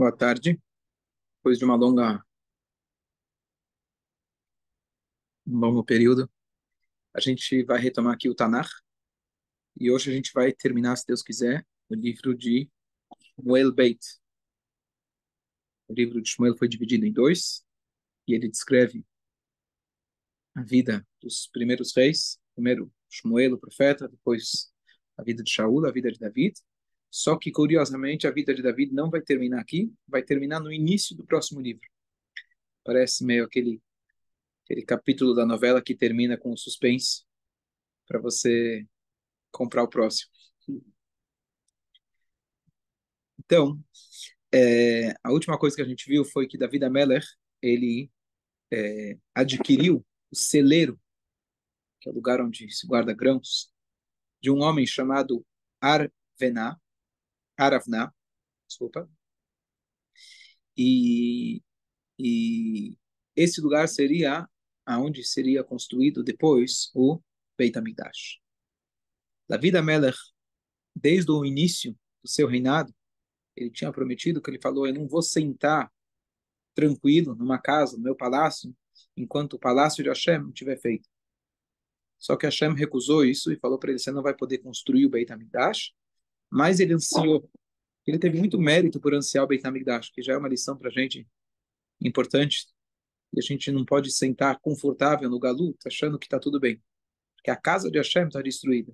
Boa tarde. Depois de um longo período, a gente vai retomar aqui o Tanakh e hoje a gente vai terminar, se Deus quiser, o livro de Shmuel Beit. O livro de Shmuel foi dividido em dois e ele descreve a vida dos primeiros reis. Primeiro Shmuel, o profeta, depois a vida de Shaul, a vida de David. Só que, curiosamente, a vida de David não vai terminar aqui, vai terminar no início do próximo livro. Parece meio aquele capítulo da novela que termina com um suspense para você comprar o próximo. Então, a última coisa que a gente viu foi que David Ameller, ele adquiriu o celeiro, que é o lugar onde se guarda grãos, de um homem chamado Arvená, Aravná, desculpa, e, e esse lugar seria aonde seria construído depois o Beit HaMikdash. David Ameller, desde o início do seu reinado, ele tinha prometido que ele falou: eu não vou sentar tranquilo numa casa, no meu palácio, enquanto o palácio de Hashem não tiver feito. Só que Hashem recusou isso e falou para ele: você não vai poder construir o Beit HaMikdash, mas ele ansiou. Ele teve muito mérito por ansiar o Beit HaMikdash, que já é uma lição para a gente importante. E a gente não pode sentar confortável no galut, achando que está tudo bem. Porque a casa de Hashem está destruída.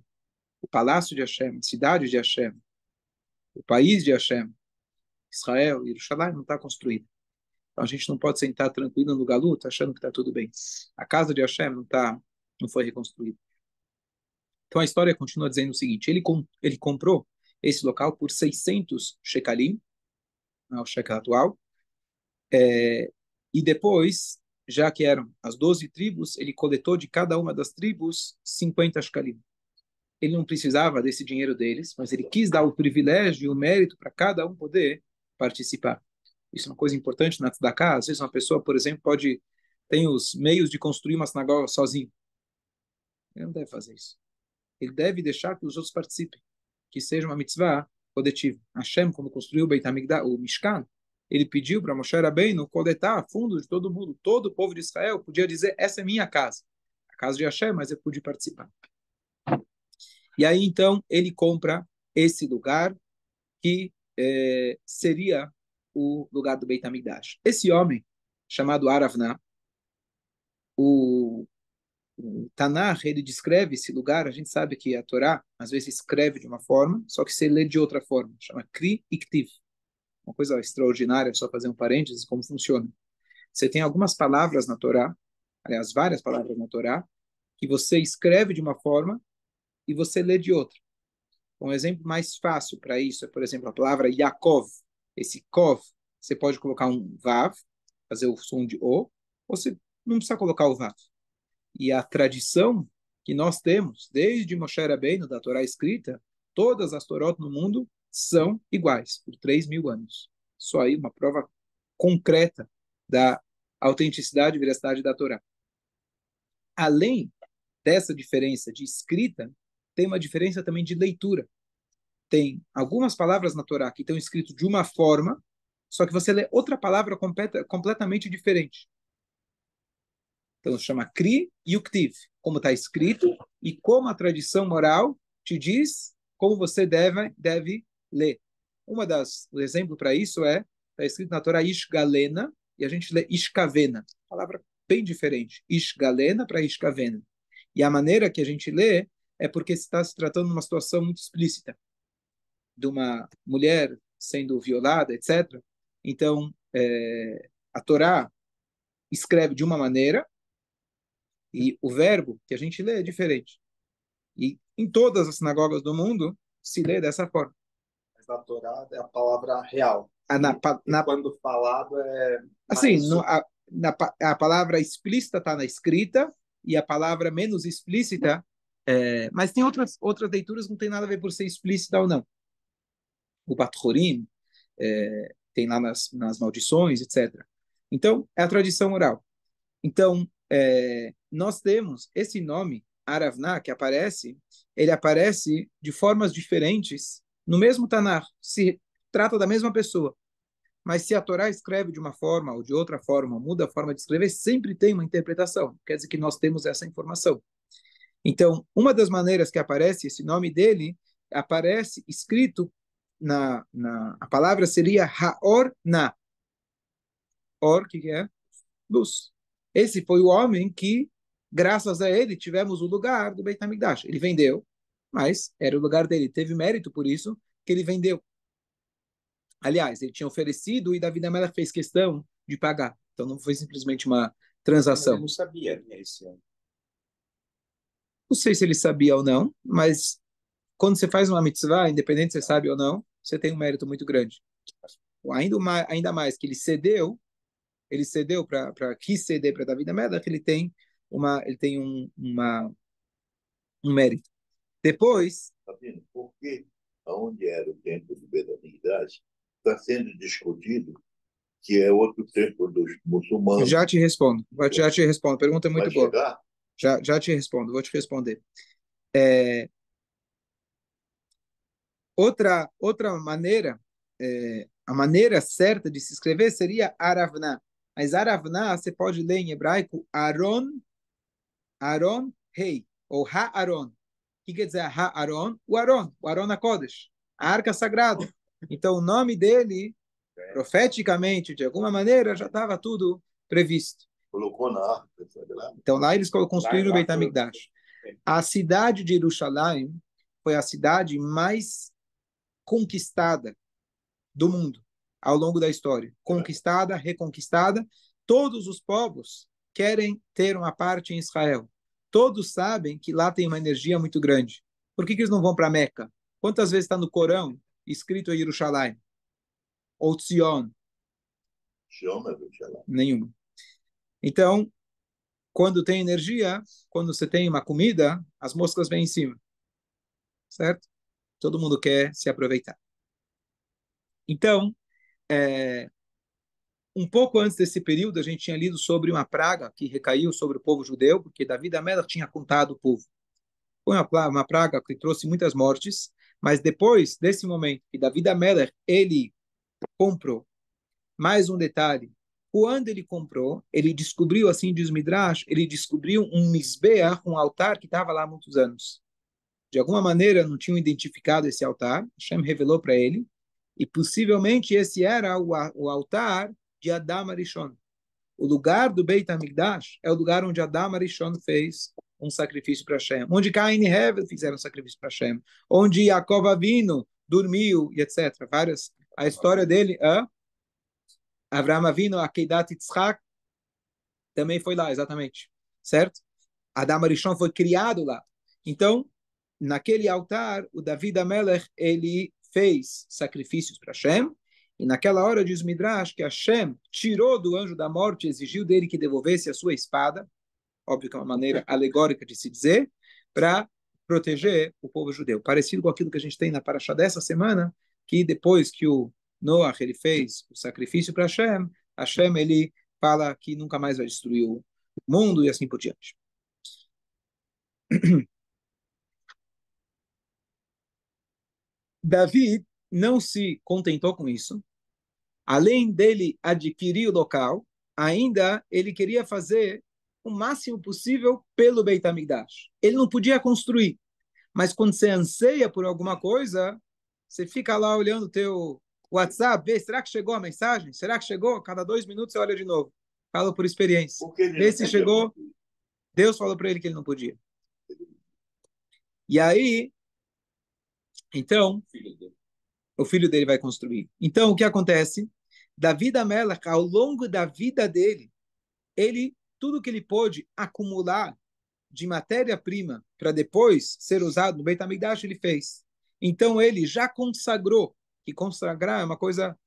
O palácio de Hashem, a cidade de Hashem, o país de Hashem, Israel, Jerusalém, não está construído. Então a gente não pode sentar tranquilo no galut, achando que está tudo bem. A casa de Hashem não foi reconstruída. Então a história continua dizendo o seguinte: ele comprou esse local por 600 shekalim, né, o shekel atual, e depois, já que eram as 12 tribos, ele coletou de cada uma das tribos 50 shekalim. Ele não precisava desse dinheiro deles, mas ele quis dar o privilégio e o mérito para cada um poder participar. Isso é uma coisa importante na tzedakah. Às vezes uma pessoa, por exemplo, tem os meios de construir uma sinagoga sozinho. Ele não deve fazer isso. Ele deve deixar que os outros participem, que seja uma mitzvah coletiva. Hashem, quando construiu o Beit HaMikdash, o Mishkan, ele pediu para Moshe Rabbeinu coletar fundos de todo mundo. Todo o povo de Israel podia dizer: essa é minha casa. A casa de Hashem, mas eu pude participar. E aí, então, ele compra esse lugar que seria o lugar do Beit HaMikdash. Esse homem, chamado Aravná, o Tanakh, ele descreve esse lugar. A gente sabe que a Torá, às vezes, escreve de uma forma, só que se lê de outra forma. Chama Kri e Ktiv. Uma coisa extraordinária, só fazer um parênteses, como funciona. Você tem algumas palavras na Torá, aliás, várias palavras na Torá, que você escreve de uma forma e você lê de outra. Um exemplo mais fácil para isso é, por exemplo, a palavra Yaakov. Esse Kov, você pode colocar um Vav, fazer o som de O, ou você não precisa colocar o Vav. E a tradição que nós temos, desde Moshe Rabbeinu, da Torá escrita, todas as Torot no mundo são iguais, por 3.000 anos. Isso aí é uma prova concreta da autenticidade e veracidade da Torá. Além dessa diferença de escrita, tem uma diferença também de leitura. Tem algumas palavras na Torá que estão escritas de uma forma, só que você lê outra palavra completamente diferente. Então, chama Kri e Uktiv, como está escrito, e como a tradição moral te diz como você deve ler. O exemplo para isso está escrito na Torá Ishgalena, e a gente lê Ishkavena, palavra bem diferente, Ishgalena para Ishkavena. E a maneira que a gente lê é porque está se tratando de uma situação muito explícita, de uma mulher sendo violada, etc. Então, a Torá escreve de uma maneira, e o verbo que a gente lê é diferente. E em todas as sinagogas do mundo se lê dessa forma. Mas na Torá é a palavra real. E quando falado é assim, mais... a palavra explícita está na escrita e a palavra menos explícita, mas tem outras leituras que não tem nada a ver por ser explícita ou não. O Bathorim tem lá nas maldições, etc. Então, é a tradição oral. Então, nós temos esse nome, Aravná, que ele aparece de formas diferentes no mesmo Tanar, se trata da mesma pessoa. Mas se a Torá escreve de uma forma ou de outra forma, muda a forma de escrever, sempre tem uma interpretação. Quer dizer que nós temos essa informação. Então, uma das maneiras que aparece esse nome dele, aparece escrito a palavra seria Haor Na. Or, que é? Luz. Esse foi o homem que, graças a ele, tivemos o lugar do Beit HaMikdash. Ele vendeu, mas era o lugar dele. Teve mérito por isso que ele vendeu. Aliás, ele tinha oferecido e Davi Amelech fez questão de pagar. Então não foi simplesmente uma Mas ele transação. não sabia, né, esse ano. Não sei se ele sabia ou não, mas quando você faz uma mitzvah, independente se você sabe ou não, você tem um mérito muito grande. Ainda mais que ele cedeu para quis ceder para Davi Amelech, ele tem um mérito. Depois, Sabino, porque onde era o templo do Betamigdash está sendo discutido que é outro templo dos muçulmanos. já te respondo. Já te respondo. A pergunta é muito Vai boa. chegar? Já te respondo. Vou te responder. Outra maneira, a maneira certa de se escrever seria Aravna. Mas Aravna, você pode ler em hebraico Aaron, rei, ou Ha-Aron. O que quer dizer Ha-Aron? O Aron HaKodesh, a arca sagrada. Então, o nome dele, profeticamente, de alguma maneira, já estava tudo previsto. Colocou na arca sagrada. Então, lá eles construíram o Beit HaMikdash. A cidade de Jerusalém foi a cidade mais conquistada do mundo ao longo da história. Conquistada, reconquistada. Todos os povos querem ter uma parte em Israel. Todos sabem que lá tem uma energia muito grande. Por que eles não vão para Meca? Quantas vezes está no Corão escrito em Jerusalém? Ou Tzion? Nenhuma. Então, quando tem energia, quando você tem uma comida, as moscas vêm em cima. Certo? Todo mundo quer se aproveitar. Então, um pouco antes desse período, a gente tinha lido sobre uma praga que recaiu sobre o povo judeu, porque Davi Amelech tinha contado o povo. Foi uma praga que trouxe muitas mortes, mas depois desse momento que Davi Amelech, ele comprou, mais um detalhe, quando ele comprou, ele descobriu, assim diz o Midrash, ele descobriu um Mizbeach, um altar que estava lá há muitos anos. De alguma maneira, não tinham identificado esse altar, Hashem revelou para ele, e possivelmente esse era o altar de Adam Arishon. O lugar do Beit HaMikdash é o lugar onde Adam Arishon fez um sacrifício para Hashem, onde Cain e Hevel fizeram um sacrifício para Hashem, onde Yaakov Avinu dormiu, e etc. A história dele, Avraham Avinu, Akeidat Yitzhak, também foi lá, exatamente. Certo? Adam Arishon foi criado lá. Então, naquele altar, o Davi Amelech, ele fez sacrifícios para Hashem, e naquela hora diz Midrash que Hashem tirou do anjo da morte, exigiu dele que devolvesse a sua espada, óbvio que é uma maneira alegórica de se dizer, para proteger o povo judeu. Parecido com aquilo que a gente tem na paraxá dessa semana, que depois que o Noach ele fez o sacrifício para Hashem, Hashem ele fala que nunca mais vai destruir o mundo e assim por diante. Davi não se contentou com isso. Além dele adquirir o local, ainda ele queria fazer o máximo possível pelo Beit HaMikdash. Ele não podia construir, mas quando você anseia por alguma coisa, você fica lá olhando o teu WhatsApp, vê, será que chegou a mensagem? Será que chegou? Cada 2 minutos você olha de novo. Fala por experiência. Vê se chegou. Deus falou para ele que ele não podia. E aí, então, o filho dele vai construir. Então, o que acontece? Davi Amelech, ao longo da vida dele, tudo que ele pôde acumular de matéria-prima para depois ser usado no Beit HaMikdash, ele fez. Então, ele já consagrou, que consagrar é uma coisa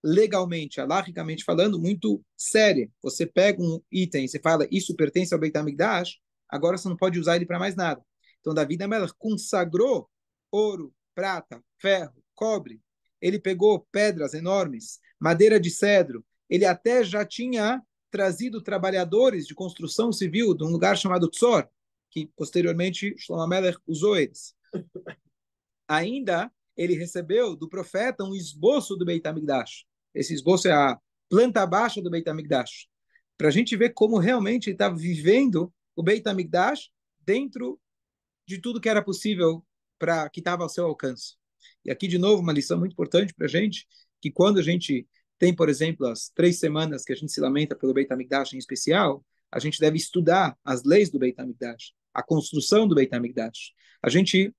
legalmente, halachicamente falando, muito séria. Você pega um item e você fala, isso pertence ao Beit HaMikdash, agora você não pode usar ele para mais nada. Então, Davi Amelech consagrou ouro, prata, ferro, cobre. Ele pegou pedras enormes, madeira de cedro. Ele até já tinha trazido trabalhadores de construção civil de um lugar chamado Tzor, que posteriormente Shlomo Amelech usou eles. Ainda ele recebeu do profeta um esboço do Beit HaMikdash. Esse esboço é a planta baixa do Beit HaMikdash, para a gente ver como realmente ele estava vivendo o Beit HaMikdash dentro de tudo que era possível para que estava ao seu alcance. E aqui, de novo, uma lição muito importante para a gente, que quando a gente tem, por exemplo, as 3 semanas que a gente se lamenta pelo Beit HaMikdash em especial, a gente deve estudar as leis do Beit HaMikdash, a construção do Beit HaMikdash. A gente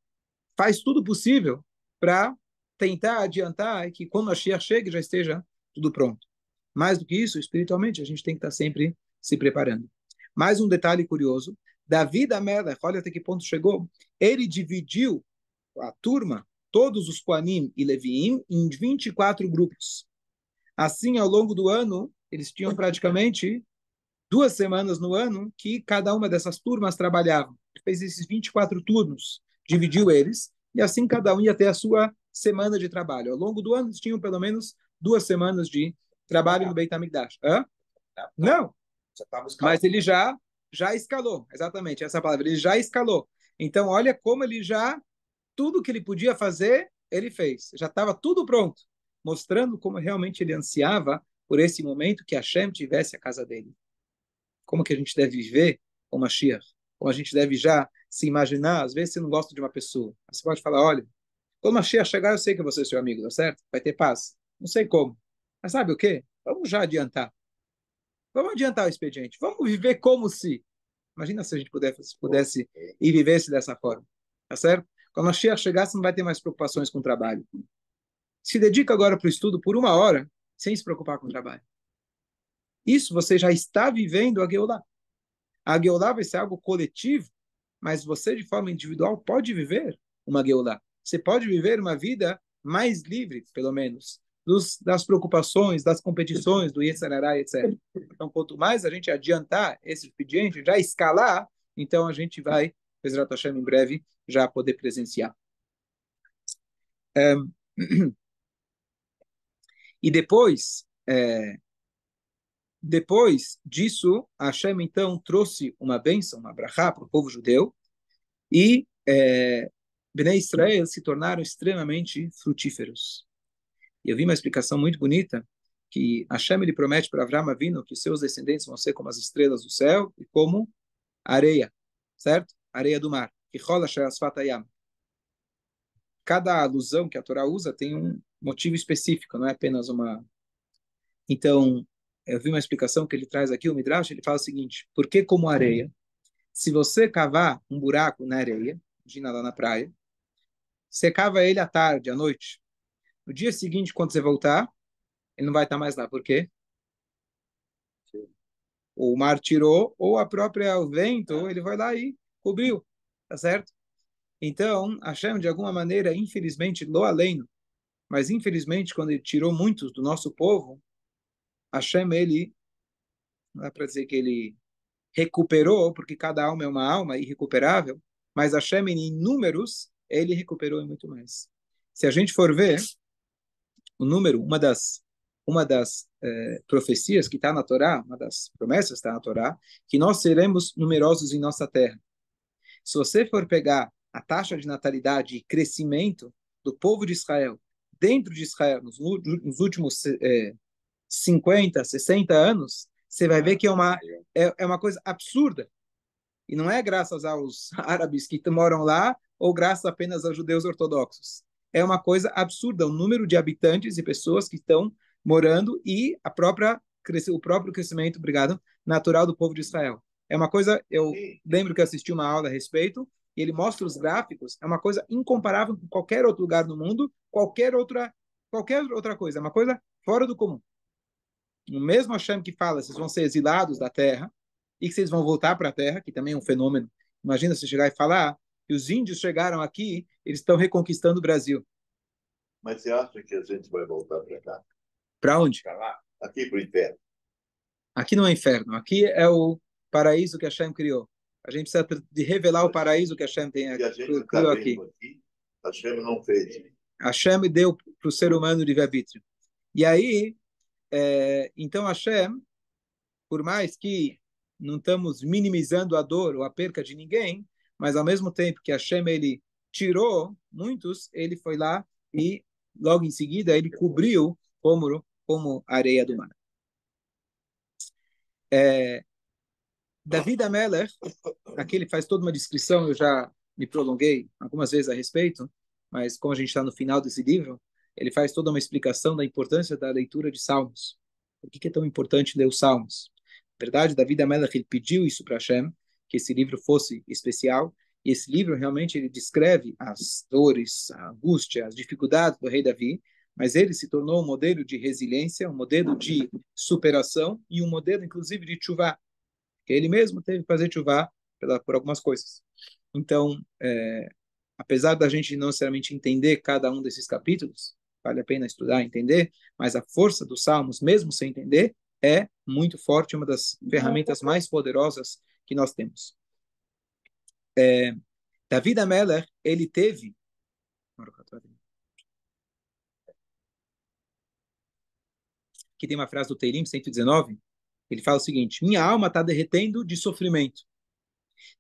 faz tudo possível para tentar adiantar que quando a Mashiach chegue já esteja tudo pronto. Mais do que isso, espiritualmente, a gente tem que estar sempre se preparando. Mais um detalhe curioso, Davi da Melech, olha até que ponto chegou, ele dividiu a turma, todos os Koanim e Leviim, em 24 grupos. Assim, ao longo do ano, eles tinham praticamente 2 semanas no ano que cada uma dessas turmas trabalhava. Ele fez esses 24 turnos, dividiu eles, e assim cada um ia ter a sua semana de trabalho. Ao longo do ano, eles tinham pelo menos 2 semanas de trabalho no Beit HaMikdash. Hã? Não, mas ele já escalou, exatamente, essa palavra, ele já escalou. Então, olha como ele já, tudo que ele podia fazer, ele fez. Já estava tudo pronto, mostrando como realmente ele ansiava por esse momento que Hashem tivesse a casa dele. Como que a gente deve viver com Mashiach? Como a gente deve já se imaginar, às vezes você não gosta de uma pessoa, você pode falar, olha, quando Mashiach chegar, eu sei que você é seu amigo, tá certo? Vai ter paz. Não sei como. Mas sabe o quê? Vamos já adiantar. Vamos adiantar o expediente. Vamos viver como se. Imagina se a gente pudesse e vivesse dessa forma. Tá certo? Quando a Mashiach chegar, você não vai ter mais preocupações com o trabalho. Se dedica agora para o estudo por 1 hora, sem se preocupar com o trabalho. Isso você já está vivendo a Geulah. A Geulah vai ser algo coletivo, mas você, de forma individual, pode viver uma Geulah. Você pode viver uma vida mais livre, pelo menos, das preocupações, das competições, do Yetzirah, etc. Então, quanto mais a gente adiantar esse expediente, já escalar, então a gente vai, Bezrat Hashem, em breve, já poder presenciar. E depois disso, Hashem, então, trouxe uma bênção, uma brachá para o povo judeu, e Bnei Israel se tornaram extremamente frutíferos. E eu vi uma explicação muito bonita, que Hashem ele promete para Avraham Avinu que seus descendentes vão ser como as estrelas do céu e como a areia, certo? Areia do mar. Cada alusão que a Torá usa tem um motivo específico, não é apenas uma... Então, eu vi uma explicação que ele traz aqui, o Midrash, ele fala o seguinte, por que como areia? Se você cavar um buraco na areia, imagina lá na praia, você cava ele à tarde, à noite. No dia seguinte, quando você voltar, ele não vai estar mais lá. Por quê? O mar tirou, ou a própria o vento, ele vai lá e cobriu. Tá certo? Então, Hashem, de alguma maneira, infelizmente, lo aleno, mas infelizmente, quando ele tirou muitos do nosso povo, Hashem, ele, não dá para dizer que ele recuperou, porque cada alma é uma alma irrecuperável, mas Hashem, em números, ele recuperou muito mais. Se a gente for ver o número, uma das profecias que está na Torá, uma das promessas que está na Torá, que nós seremos numerosos em nossa terra. Se você for pegar a taxa de natalidade e crescimento do povo de Israel, dentro de Israel, nos últimos 50, 60 anos, você vai ver que é uma coisa absurda. E não é graças aos árabes que moram lá ou graças apenas aos judeus ortodoxos. É uma coisa absurda o número de habitantes e pessoas que estão morando e o próprio crescimento, obrigado, natural do povo de Israel. É uma coisa, eu lembro que assisti uma aula a respeito, e ele mostra os gráficos, é uma coisa incomparável com qualquer outro lugar no mundo, qualquer outra coisa, é uma coisa fora do comum. O mesmo Hashem que fala, vocês vão ser exilados da terra, e que vocês vão voltar para a terra, que também é um fenômeno. Imagina você chegar e falar que os índios chegaram aqui, eles estão reconquistando o Brasil. Mas você acha que a gente vai voltar para cá? Para onde? Para lá? Aqui para o inferno. Aqui não é inferno, aqui é o paraíso que Hashem criou. A gente precisa de revelar o paraíso que Hashem criou aqui. Hashem não fez. Hashem deu para o ser humano livre-arbítrio. E aí, então Hashem, por mais que não estamos minimizando a dor ou a perca de ninguém, mas ao mesmo tempo que Hashem ele tirou muitos, ele foi lá e logo em seguida ele cobriu como a areia do mar. David Amelech, aqui ele faz toda uma descrição, eu já me prolonguei algumas vezes a respeito, mas como a gente está no final desse livro, ele faz toda uma explicação da importância da leitura de Salmos. Por que é tão importante ler os Salmos? Na verdade, David Amelech ele pediu isso para Hashem, que esse livro fosse especial, e esse livro realmente ele descreve as dores, a angústia, as dificuldades do rei Davi, mas ele se tornou um modelo de resiliência, um modelo de superação e um modelo, inclusive, de tshuva, que ele mesmo teve que fazer tshuva por algumas coisas. Então, apesar da gente não necessariamente entender cada um desses capítulos, vale a pena estudar e entender, mas a força dos Salmos, mesmo sem entender, é muito forte, uma das ferramentas mais poderosas que nós temos. David Amelech, ele teve... Aqui tem uma frase do Teilim 119, ele fala o seguinte: minha alma está derretendo de sofrimento.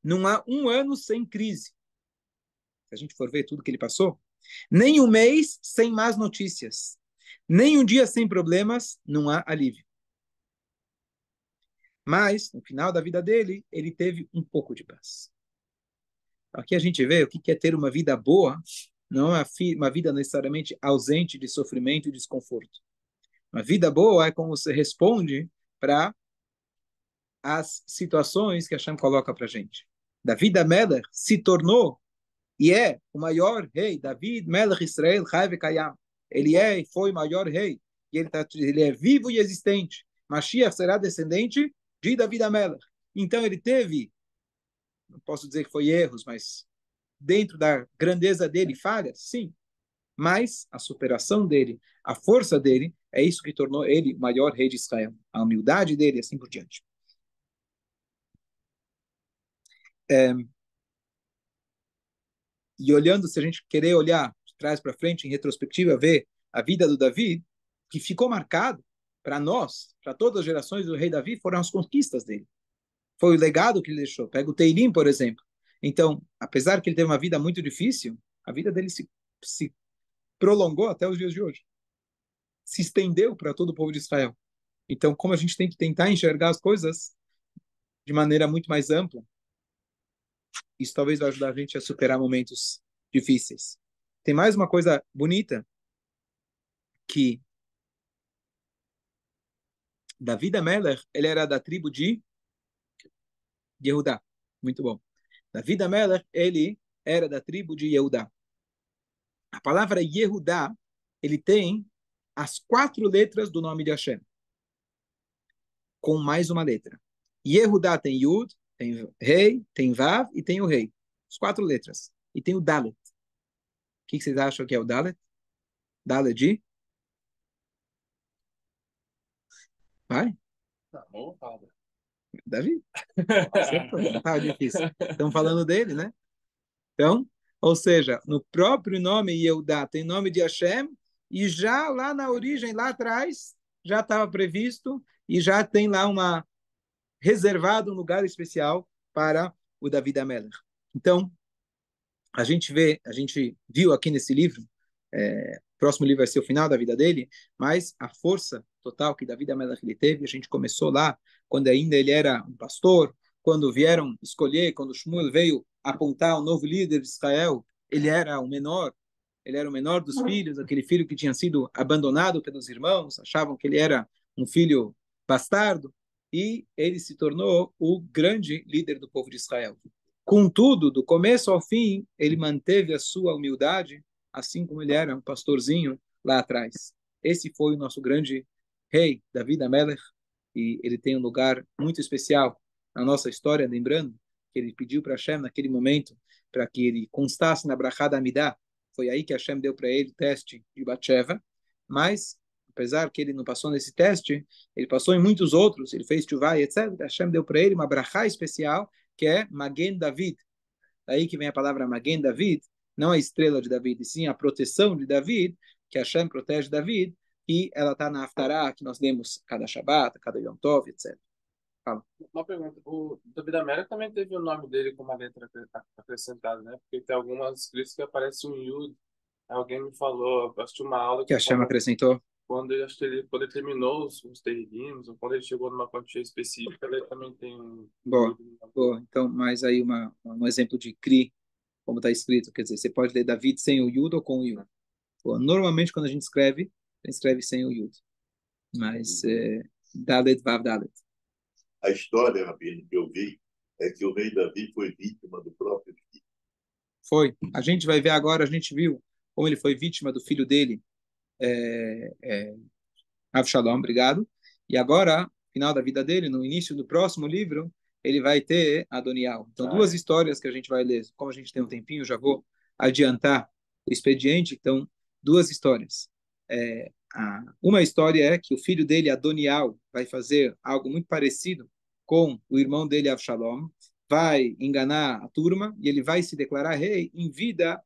Não há um ano sem crise. Se a gente for ver tudo que ele passou, nem um mês sem más notícias, nem um dia sem problemas, não há alívio. Mas, no final da vida dele, ele teve um pouco de paz. Aqui a gente vê o que é ter uma vida boa, não é uma vida necessariamente ausente de sofrimento e desconforto. Uma vida boa é como você responde para as situações que a Hashem coloca para a gente. David Amelech se tornou e é o maior rei. David Melech Israel Chai Vekayam. Ele é e foi o maior rei. E ele é vivo e existente. Mashiach será descendente de David Amelech. Então ele teve, não posso dizer que foi erros, mas dentro da grandeza dele, falhas, sim. Mas a superação dele, a força dele, é isso que tornou ele o maior rei de Israel. A humildade dele, assim por diante. E olhando, se a gente querer olhar de trás para frente, em retrospectiva, ver a vida do Davi, que ficou marcado para nós, para todas as gerações do rei Davi, foram as conquistas dele. Foi o legado que ele deixou. Pega o Teilim, por exemplo. Então, apesar que ele teve uma vida muito difícil, a vida dele se prolongou até os dias de hoje. Se estendeu para todo o povo de Israel. Então, como a gente tem que tentar enxergar as coisas de maneira muito mais ampla, isso talvez vai ajudar a gente a superar momentos difíceis. Tem mais uma coisa bonita, que David Amelech, ele era da tribo de Yehudá. Muito bom. David Amelech, ele era da tribo de Yehudá. A palavra Yehudá, ele tem as 4 letras do nome de Hashem, com mais uma letra. Yehudá tem Yud, tem Rei, tem Vav e tem o Rei. As 4 letras. E tem o Dalet. O que vocês acham que é o Dalet? Dalet de? Vai? Tá bom, fala. Davi? Acertou. Não estava difícil. Estamos falando dele, né? Então, ou seja, no próprio nome Yehudá tem nome de Hashem, e já lá na origem, lá atrás, já estava previsto e já tem lá uma reservado um lugar especial para o David Amelech. Então, a gente viu aqui nesse livro, o próximo livro vai ser o final da vida dele, mas a força total que David Amelech ele teve, a gente começou lá, quando ainda ele era um pastor, quando vieram escolher, quando Shmuel veio apontar o novo líder de Israel, ele era o menor dos filhos, aquele filho que tinha sido abandonado pelos irmãos, achavam que ele era um filho bastardo, e ele se tornou o grande líder do povo de Israel. Contudo, do começo ao fim, ele manteve a sua humildade, assim como ele era um pastorzinho lá atrás. Esse foi o nosso grande rei, David Amelech, e ele tem um lugar muito especial na nossa história, lembrando que ele pediu para Hashem naquele momento para que ele constasse na Brachá da Amidah. Foi aí que Hashem deu para ele o teste de Batsheva, mas apesar que ele não passou nesse teste, ele passou em muitos outros, ele fez Tshuvah e etc. Hashem deu para ele uma Brachá especial, que é Magen David. Daí que vem a palavra Magen David, não a estrela de David, e sim a proteção de David, que Hashem protege David, e ela está na Haftarah, que nós lemos cada Shabbat, cada Yom Tov, etc. Fala. Uma pergunta. O David América também teve o nome dele com uma letra acrescentada, né? Porque tem algumas escritas que aparece um Yud. Alguém me falou, eu assisti uma aula Que Hashem acrescentou? acho que quando ele terminou os Terrigens, ou quando ele chegou numa quantia específica, ele também tem Boa, boa. Então, mais aí um exemplo de Kri, como está escrito. Quer dizer, você pode ler David sem o Yud ou com o Yud. Bom, normalmente, quando a gente escreve sem o Yud. Mas Dalet Vav Dalet. A história, Rabino, que eu vi é que o rei Davi foi vítima do próprio filho. Foi. A gente vai ver agora, a gente viu como ele foi vítima do filho dele, Avshalom, obrigado. E agora, final da vida dele, no início do próximo livro, ele vai ter Adonial. Então, duas histórias que a gente vai ler. Como a gente tem um tempinho, já vou adiantar o expediente. Então, duas histórias. Uma história é que o filho dele, Adonial, vai fazer algo muito parecido com o irmão dele, Avshalom, vai enganar a turma e ele vai se declarar rei em vida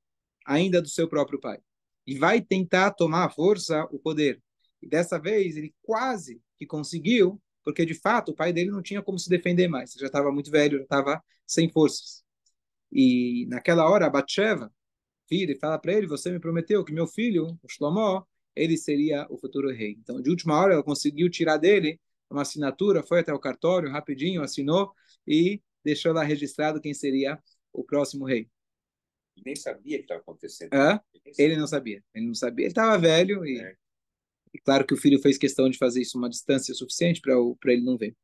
ainda do seu próprio pai. E vai tentar tomar à força o poder. E dessa vez ele quase que conseguiu, porque de fato o pai dele não tinha como se defender mais. Ele já estava muito velho, já estava sem forças. E naquela hora, a Batsheva, filha, fala para ele: Você me prometeu que meu filho, o Shlomo, ele seria o futuro rei. Então, de última hora, ela conseguiu tirar dele uma assinatura, foi até o cartório, rapidinho, assinou e deixou lá registrado quem seria o próximo rei. Ele nem sabia o que estava acontecendo. Ele não sabia. Ele não sabia. Ele estava velho e claro que o filho fez questão de fazer isso uma distância suficiente para ele não ver.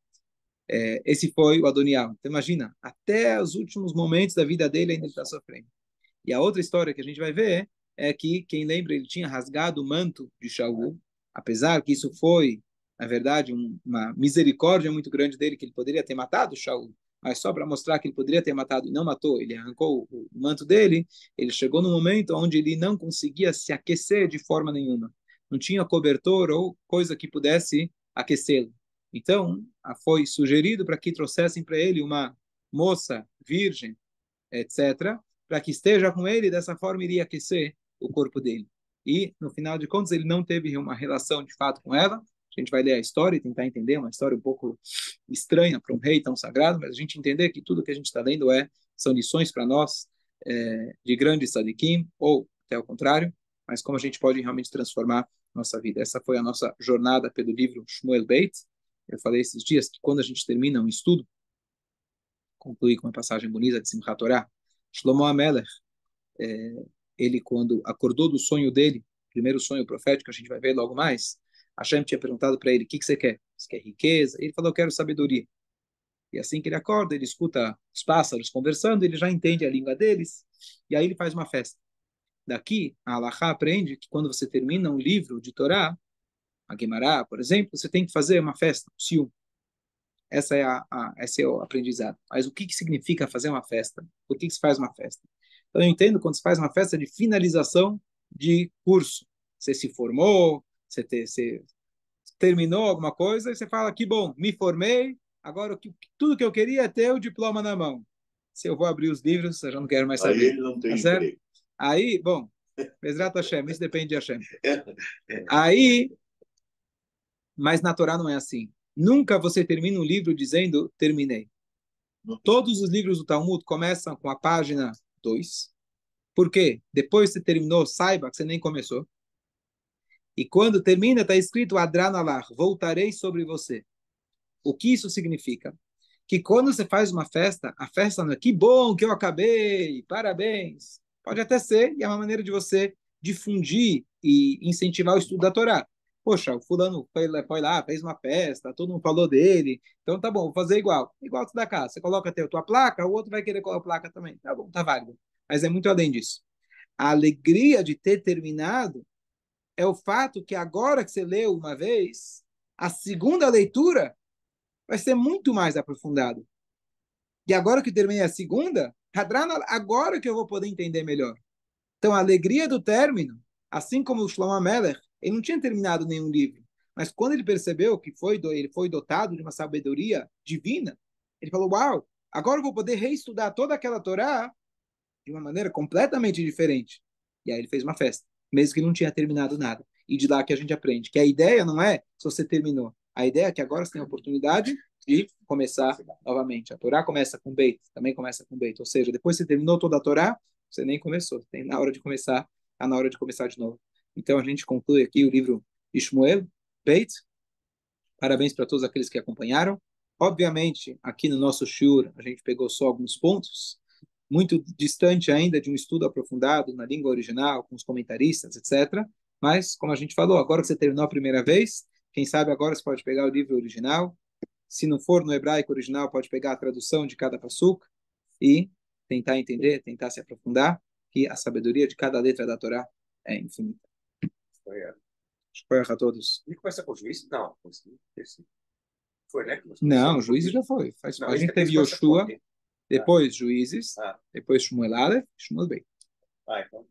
Esse foi o Adonial. Então, imagina, até os últimos momentos da vida dele ainda ele está sofrendo. E a outra história que a gente vai ver é que, quem lembra, ele tinha rasgado o manto de Shaul, apesar que isso foi, na verdade, uma misericórdia muito grande dele, que ele poderia ter matado Shaul, mas só para mostrar que ele poderia ter matado e não matou, ele arrancou o manto dele, ele chegou num momento onde ele não conseguia se aquecer de forma nenhuma. Não tinha cobertor ou coisa que pudesse aquecê-lo. Então, foi sugerido para que trouxessem para ele uma moça virgem, etc., para que esteja com ele, dessa forma iria aquecer o corpo dele. E, no final de contas, ele não teve uma relação de fato com ela. A gente vai ler a história e tentar entender, uma história um pouco estranha para um rei tão sagrado, mas a gente entender que tudo que a gente está lendo são lições para nós de grandes sadiquim, ou até o contrário, mas como a gente pode realmente transformar nossa vida. Essa foi a nossa jornada pelo livro Shmuel Beit. Eu falei esses dias que quando a gente termina um estudo, conclui com uma passagem bonita de Simchat Torah, Shlomo HaMelech, ele quando acordou do sonho dele, primeiro sonho profético, a gente vai ver logo mais, Hashem tinha perguntado para ele: o que você quer? Você quer riqueza? Ele falou: eu quero sabedoria. E assim que ele acorda, ele escuta os pássaros conversando, ele já entende a língua deles, e aí ele faz uma festa. Daqui, a Halachá aprende que quando você termina um livro de Torá, a Guemará, por exemplo, você tem que fazer uma festa, um sium. Esse é o aprendizado. Mas o que significa fazer uma festa? Por que se faz uma festa? Então, eu entendo quando se faz uma festa de finalização de curso. Você se formou, você terminou alguma coisa, e você fala: que bom, me formei, agora tudo que eu queria é ter o diploma na mão. Se eu vou abrir os livros, eu já não quero mais saber. Aí ele não tem emprego. Aí, bom, Bezrat Hashem, isso depende de Hashem. Aí, mas na Torá não é assim. Nunca você termina um livro dizendo: terminei. Todos os livros do Talmud começam com a página 2. Por quê? Depois que você terminou, saiba que você nem começou. E quando termina, está escrito Adran Alach, voltarei sobre você. O que isso significa? Que quando você faz uma festa, a festa não é que bom que eu acabei, parabéns. Pode até ser, e é uma maneira de você difundir e incentivar o estudo da Torá. Poxa, o fulano foi lá, fez uma festa, todo mundo falou dele, então tá bom, vou fazer igual. Igual tu da casa. Você coloca a tua placa, o outro vai querer colocar a placa também. Tá bom, tá válido. Mas é muito além disso. A alegria de ter terminado é o fato que agora que você leu uma vez, a segunda leitura vai ser muito mais aprofundado. E agora que terminei a segunda, agora que eu vou poder entender melhor. Então, a alegria do término, assim como o Shlomo HaMelech, ele não tinha terminado nenhum livro, mas quando ele percebeu que ele foi dotado de uma sabedoria divina, ele falou: uau, agora eu vou poder reestudar toda aquela Torá de uma maneira completamente diferente. E aí ele fez uma festa, mesmo que não tinha terminado nada. E de lá que a gente aprende que a ideia não é se você terminou, a ideia é que agora você tem a oportunidade de começar novamente. A Torá começa com Beit, também começa com Beit, ou seja, depois que você terminou toda a Torá, você nem começou, tem na hora de começar, tá na hora de começar de novo. Então a gente conclui aqui o livro e Shmuel Beit. Parabéns para todos aqueles que acompanharam. Obviamente, aqui no nosso shiur, a gente pegou só alguns pontos, muito distante ainda de um estudo aprofundado na língua original, com os comentaristas, etc. Mas, como a gente falou, agora que você terminou a primeira vez, quem sabe agora você pode pegar o livro original. Se não for no hebraico original, pode pegar a tradução de cada pasuk e tentar entender, tentar se aprofundar, que a sabedoria de cada letra da Torá é infinita. Shkoyach a todos. Ele começa com o juiz? Não. Foi, né? Não, juízes já foi. A gente teve Yoshua, depois Juízes, depois Shmuel Aleph, Shmuel Beit. Então